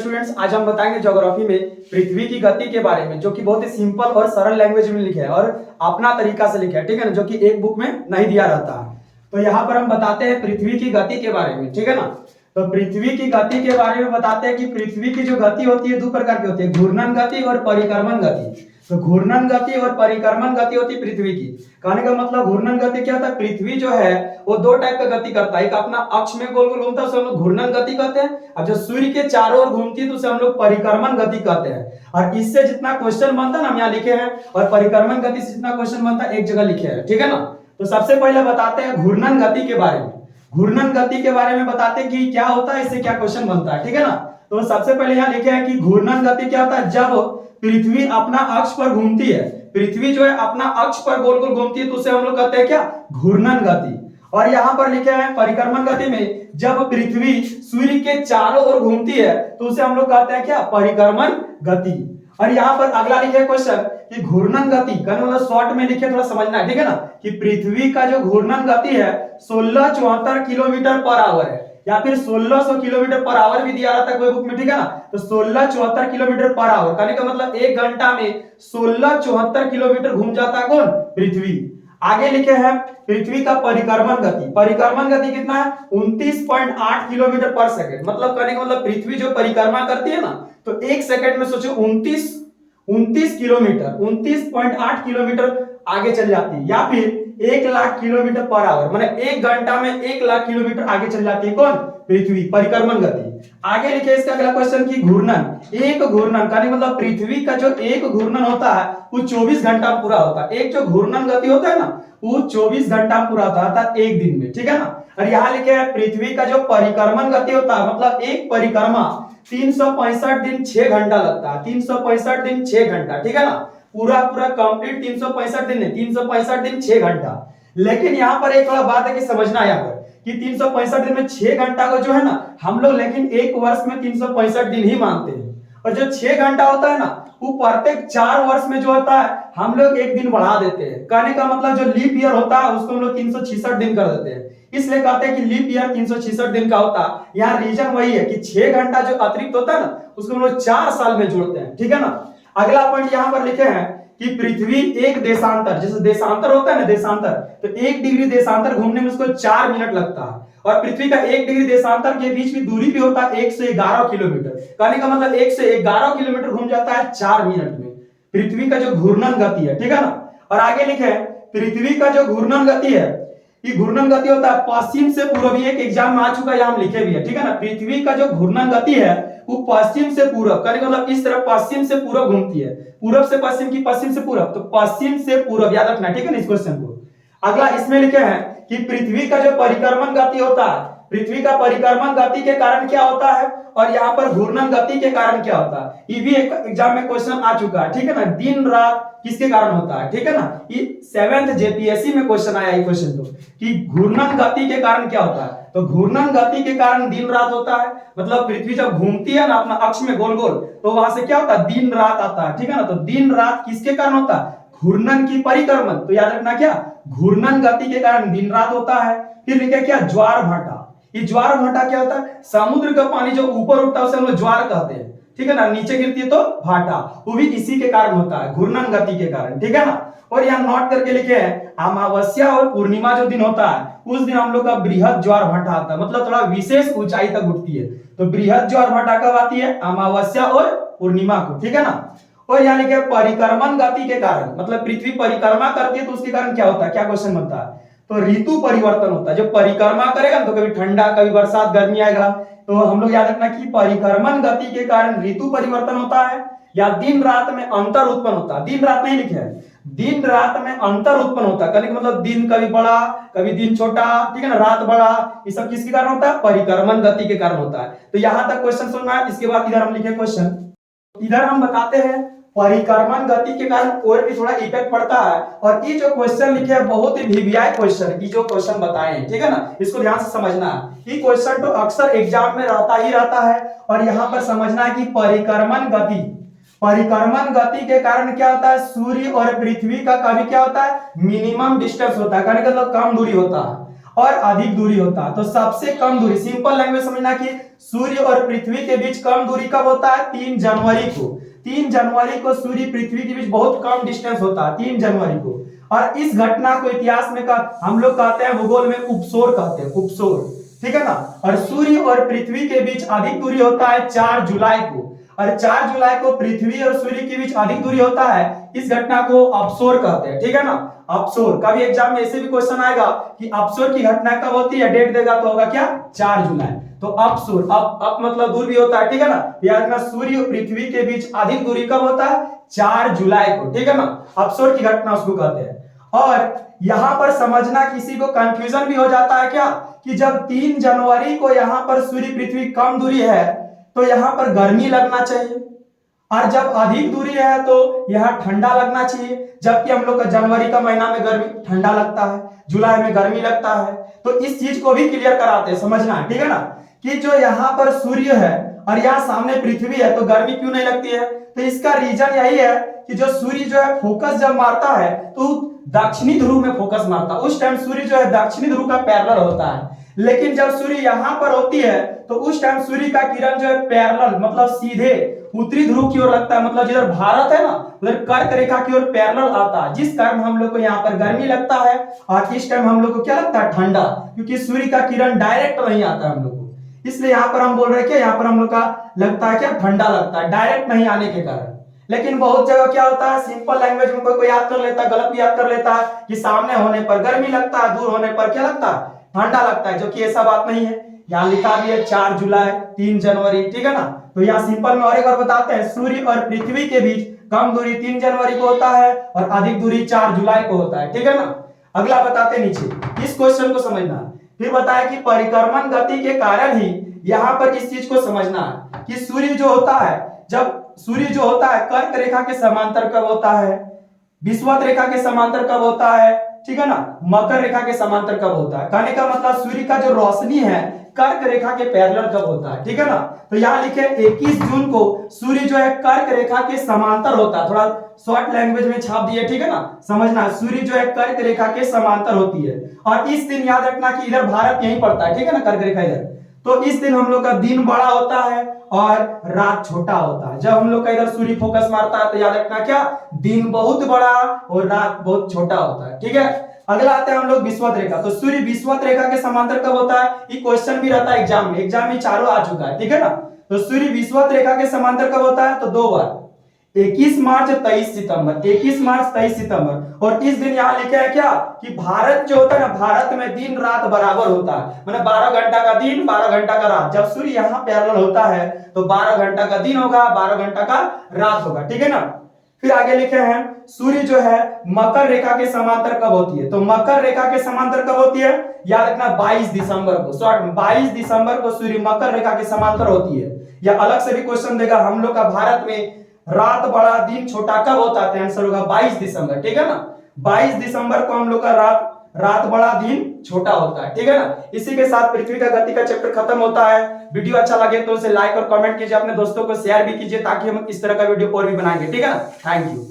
Students, आज हम बताएंगे ज्योग्राफी में पृथ्वी की गति के बारे में, जो कि बहुत ही सिंपल और सरल लैंग्वेज में लिखे है और अपना तरीका से लिखे है, ठीक है ना, जो कि एक बुक में नहीं दिया रहता है। तो यहाँ पर हम बताते हैं पृथ्वी की गति के बारे में, ठीक है ना। तो पृथ्वी की गति के बारे में बताते हैं कि पृथ्वी की जो गति होती है दो प्रकार की होती है, घूर्णन गति और परिक्रमण गति। तो घूर्णन गति और परिक्रमण गति होती है पृथ्वी की। कहने का मतलब घूर्णन गति क्या होता है, पृथ्वी जो है वो दो टाइप का गति करता है, एक अपना अक्ष में गोल गोल घूमता है उसे हम लोग घूर्णन गति कहते हैं, अब जो सूर्य के चारों ओर घूमती है तो उसे हम लोग परिक्रमण गति कहते हैं। और इससे जितना क्वेश्चन बनता है ना हम यहाँ लिखे हैं, और परिक्रमण गति से जितना क्वेश्चन बनता है एक जगह लिखे हैं, ठीक है ना। तो सबसे पहले बताते हैं घूर्णन गति के बारे में। घूर्णन गति के बारे में बताते हैं कि क्या होता है, इससे क्या क्वेश्चन बनता है, ठीक है ना। तो सबसे पहले यहाँ लिखे हैं कि घूर्णन गति क्या होता है, जब पृथ्वी अपना अक्ष पर घूमती है, पृथ्वी जो है अपना अक्ष पर गोल गोल घूमती है तो उसे हम लोग कहते हैं क्या, घूर्णन गति। और यहाँ पर लिखे हैं परिक्रमण गति में, जब पृथ्वी सूर्य के चारों ओर घूमती है तो उसे हम लोग कहते हैं क्या, परिक्रमण गति। और यहाँ पर अगला लिखे क्वेश्चन कि घूर्णन गति, मतलब शॉर्ट में लिखे, थोड़ा समझना है, ठीक है ना, कि पृथ्वी का जो घूर्णन गति है 1674 किलोमीटर पर आवर है, या फिर 1600 किलोमीटर पर आवर भी दिया रहता है कोई बुक में, ठीक है ना। तो 1674 किलोमीटर पर आवर कहने का मतलब एक घंटा में 1674 किलोमीटर घूम जाता है कौन, पृथ्वी। आगे लिखे हैं पृथ्वी का परिक्रमण गति। परिक्रमण गति कितना है, 29.8 किलोमीटर पर सेकंड। मतलब कहने का मतलब पृथ्वी जो परिक्रमा करती है ना, तो एक सेकंड में सोचो 29 किलोमीटर, 29.8 किलोमीटर आगे चल जाती है, या फिर 1 लाख किलोमीटर पर आवर, मतलब एक घंटा में 1 लाख किलोमीटर आगे चल जाती है कौन, पृथ्वी, परिक्रमण गति। आगे लिखे इसका अगला क्वेश्चन की घूर्णन, एक घूर्णन का मतलब पृथ्वी का जो एक घूर्णन होता है वो 24 घंटा में पूरा होता है। एक जो घूर्णन गति होता है ना वो 24 घंटा में पूरा होता है, अर्थात एक दिन में, ठीक है ना। और यहाँ लिखे है पृथ्वी का जो परिक्रमण गति होता है, मतलब एक परिक्रमा 365 दिन 6 घंटा लगता है, 365 दिन 6 घंटा, ठीक है ना। पूरा कंप्लीट 365 दिन नहीं, 365 दिन 6 घंटा। लेकिन यहाँ पर एक थोड़ा बात है कि समझना है यहाँ पर कि 365 दिन में 6 घंटा को जो है ना हम लोग लेकिन एक वर्ष में 365 दिन ही मानते हैं, और जो 6 घंटा होता है ना वो प्रत्येक 4 वर्ष में जो होता है हम लोग एक दिन बढ़ा देते हैं। कहने का मतलब जो लीप ईयर होता है उसको हम लोग 366 दिन कर देते हैं, इसलिए कहते हैं कि लीप ईयर 366 दिन का होता है। यहाँ रीजन वही है कि 6 घंटा जो अतिरिक्त होता है ना उसको हम लोग 4 साल में जोड़ते हैं, ठीक है ना। अगला पॉइंट यहाँ पर लिखे हैं कि पृथ्वी एक देशांतर, जैसे देशांतर होता है ना, देशांतर, तो 1 डिग्री देशांतर घूमने में उसको 4 मिनट लगता है, और पृथ्वी का 1 डिग्री देशांतर के बीच की दूरी भी होता है 111 किलोमीटर। कहने का मतलब 111 किलोमीटर घूम जाता है 4 मिनट में, पृथ्वी का जो घूर्णन गति है, ठीक है ना। और आगे लिखे पृथ्वी का जो घूर्णन गति है, ये घूर्णन गति होता है पश्चिम से पूर्व, एक एग्जाम में आ चुका है, हम लिखे भी है, ठीक है ना। पृथ्वी का जो घूर्णन गति है वो पश्चिम से पूर्व, कहने का मतलब इस तरफ पश्चिम से पूर्व घूमती है, पूर्व से पश्चिम की पश्चिम से पूर्व, तो पश्चिम से पूर्व याद रखना, ठीक है ना इस क्वेश्चन को। अगला इसमें लिखे हैं कि पृथ्वी का जो परिक्रमण गति होता है, पृथ्वी का परिक्रमण गति के कारण क्या होता है, और यहाँ पर घूर्णन गति के कारण क्या होता है, ये भी एक एग्जाम में क्वेश्चन आ चुका है, ठीक है ना। दिन रात किसके कारण होता है, ठीक है ना, ये 7th जेपीएससी में क्वेश्चन आया, ये क्वेश्चन तो कि घूर्णन गति के कारण क्या होता है। तो घूर्णन गति के कारण दिन रात होता है, मतलब पृथ्वी जब घूमती है ना अपना अक्ष में गोल गोल तो वहां से क्या होता है, दिन रात आता है, ठीक है ना। तो दिन रात किसके कारण होता है, घूर्णन की परिक्रमण, तो याद रखना क्या, घूर्णन गति के कारण दिन रात होता है। फिर लिखे क्या, ज्वार भाटा। ये ज्वार भाटा क्या होता है, समुद्र का पानी जो ऊपर उठता है उसे हम लोग ज्वार कहते हैं, ठीक है ना, नीचे गिरती है तो भाटा, वो भी इसी के कारण होता है, घूर्णन गति के कारण, ठीक है ना। और यहाँ नोट करके लिखे हैं अमावस्या और पूर्णिमा जो दिन होता है उस दिन हम लोग का बृहद ज्वार भाटा आता है, मतलब थोड़ा विशेष ऊंचाई तक उठती है। तो बृहद ज्वार भाटा कब आती है, अमावस्या और पूर्णिमा को, ठीक है ना। और यहाँ लिखे परिक्रमण गति के कारण, मतलब पृथ्वी परिक्रमा करती है तो उसके कारण क्या होता है, क्या क्वेश्चन बनता है, तो ऋतु परिवर्तन होता है। जब परिक्रमा करेगा तो कभी ठंडा कभी बरसात गर्मी आएगा, तो हम लोग याद रखना कि परिक्रमण गति के कारण ऋतु परिवर्तन होता है, या दिन रात में अंतर उत्पन्न होता है। दिन रात नहीं लिखे है, दिन रात में अंतर उत्पन्न होता है, कहने का मतलब दिन कभी बड़ा कभी दिन छोटा, ठीक है ना, रात बड़ा, ये सब किसके कारण होता है, परिक्रमण गति के कारण होता है। तो यहां तक क्वेश्चन सुनना है। इसके बाद इधर हम लिखे क्वेश्चन, इधर हम बताते हैं परिक्रमण गति के कारण और भी थोड़ा इफेक्ट पड़ता है, और ये जो क्वेश्चन लिखे हैं बहुत ही वीवीआई क्वेश्चन, ये जो क्वेश्चन बताए हैं, ठीक है ना, इसको ध्यान से समझना है। ये क्वेश्चन तो अक्सर एग्जाम में रहता ही रहता है, और यहाँ पर समझना है कि परिक्रमण गति, परिक्रमण गति के कारण क्या होता है, सूर्य और पृथ्वी का कभी क्या होता है, मिनिमम डिस्टेंस होता है, कहने का मतलब कम दूरी होता है। और अधिक दूरी होता है। तो सबसे कम दूरी, सिंपल लैंग्वेज समझना कि सूर्य और पृथ्वी के बीच कम दूरी कब होता है? 3 जनवरी को। 3 जनवरी को सूर्य पृथ्वी के बीच बहुत कम डिस्टेंस होता है, 3 जनवरी को। और इस घटना को इतिहास में हम लोग कहते हैं, भूगोल में उपसोर कहते हैं, उपसोर, ठीक है ना। और सूर्य और पृथ्वी के बीच अधिक दूरी होता है 4 जुलाई को, और 4 जुलाई को पृथ्वी और सूर्य के बीच अधिक दूरी होता है। इस घटना को अपसोर कहते हैं, ठीक है ना। अपसोर, कभी एग्जाम में ऐसे भी क्वेश्चन आएगा कि अपसोर की घटना कब होती है, डेट देगा तो होगा क्या? 4 जुलाई। तो अपसोर, अप मतलब दूर भी होता है, ठीक है ना। याद रखना, सूर्य और पृथ्वी के बीच अधिक दूरी कब होता है? 4 जुलाई को, ठीक है ना। अपसोर की घटना उसको कहते हैं। और यहां पर समझना, किसी को कंफ्यूजन भी हो जाता है क्या कि जब 3 जनवरी को यहां पर सूर्य पृथ्वी कम दूरी है तो यहां पर गर्मी लगना चाहिए, और जब अधिक दूरी है तो यहां ठंडा लगना चाहिए। जबकि हम लोग का जनवरी का महीना में गर्मी ठंडा लगता है, जुलाई में गर्मी लगता है। तो इस चीज को भी क्लियर कराते हैं, समझना है, ठीक है ना। कि जो यहां पर सूर्य है और यहाँ सामने पृथ्वी है, तो गर्मी क्यों नहीं लगती है? तो इसका रीजन यही है कि जो सूर्य जो है फोकस जब मारता है तो दक्षिणी ध्रुव में फोकस मारता है। उस टाइम सूर्य जो है दक्षिणी ध्रुव का पैरेलल होता है। लेकिन जब सूर्य यहाँ पर होती है तो उस टाइम सूर्य का किरण जो है पैरेलल मतलब सीधे उत्तरी ध्रुव की ओर लगता है। मतलब जिधर भारत है ना, उधर कर्क रेखा की ओर पैरेलल आता है, जिस कारण हम लोग को यहाँ पर गर्मी लगता है। और इस टाइम हम लोग को क्या लगता है? ठंडा, क्योंकि सूर्य का किरण डायरेक्ट नहीं आता है हम लोग को। इसलिए यहाँ पर हम बोल रहे हैं क्या, यहाँ पर हम लोग का लगता है क्या? ठंडा लगता है, डायरेक्ट नहीं आने के कारण। लेकिन बहुत जगह क्या होता है, सिंपल लैंग्वेज में कोई याद कर लेता है, गलत भी याद कर लेता है कि सामने होने पर गर्मी लगता है, दूर होने पर क्या लगता है? ठंडा लगता है, जो कि ऐसा बात नहीं है। यहाँ लिखा भी है 4 जुलाई, 3 जनवरी, ठीक है ना। तो यहाँ सिंपल में और एक बार बताते हैं, सूर्य और पृथ्वी के बीच कम दूरी 3 जनवरी को होता है और अधिक दूरी 4 जुलाई को होता है, ठीक है ना। अगला बताते नीचे, इस क्वेश्चन को समझना। फिर बताया कि परिक्रमण गति के कारण ही, यहाँ पर इस चीज को समझना है कि सूर्य जो होता है, जब सूर्य जो होता है कर्क रेखा के समांतर कब होता है? विषुवत रेखा के समांतर कब होता है? ठीक है ना। मकर रेखा के समांतर कब होता है? कहने का मतलब सूर्य का जो रोशनी है कर्क रेखा के पैरेलल कब होता है, ठीक है ना। तो यहाँ लिखे 21 जून को सूर्य जो है कर्क रेखा के समांतर होता है। थोड़ा शॉर्ट लैंग्वेज में छाप दिए, ठीक है ना। समझना, सूर्य जो है कर्क रेखा के समांतर होती है। और इस दिन याद रखना कि इधर भारत यहीं पड़ता है, ठीक है ना, कर्क रेखा इधर। तो इस दिन हम लोग का दिन बड़ा होता है और रात छोटा होता है। जब हम लोग का इधर सूर्य फोकस मारता है तो याद रखना क्या, दिन बहुत बड़ा और रात बहुत छोटा होता है, ठीक है। अगला आता है हम लोग विषुवत रेखा। तो सूर्य विषुवत रेखा के समांतर कब होता है? ये क्वेश्चन भी रहता है एग्जाम में चारों आ चुका है, ठीक है ना। तो सूर्य विषुवत रेखा के समांतर कब होता है? तो 2 बार, 21 मार्च 23 सितंबर, 21 मार्च 23 सितंबर। और इस दिन यहाँ लिखा है क्या कि भारत जो होता है ना, भारत में दिन रात बराबर होता है। मतलब 12 घंटा का दिन, 12 घंटा का रात। जब सूर्य यहाँ पैरेलल होता है तो 12 घंटा का दिन होगा, 12 घंटा का रात होगा, ठीक है ना। फिर आगे लिखे हैं, सूर्य जो है मकर रेखा के समांतर कब होती है? तो मकर रेखा के समांतर कब होती है? याद रखना 22 दिसंबर को, शॉर्ट में 22 दिसंबर को सूर्य मकर रेखा के समांतर होती है। या अलग से भी क्वेश्चन देगा, हम लोग का भारत में रात बड़ा दिन छोटा कब होता है? आंसर होगा 22 दिसंबर, ठीक है ना। 22 दिसंबर को हम लोग का रात बड़ा दिन छोटा होता है, ठीक है ना। इसी के साथ पृथ्वी का गति का चैप्टर खत्म होता है। वीडियो अच्छा लगे तो उसे लाइक और कमेंट कीजिए, अपने दोस्तों को शेयर भी कीजिए, ताकि हम इस तरह का वीडियो और भी बनाएंगे, ठीक है ना। Thank you.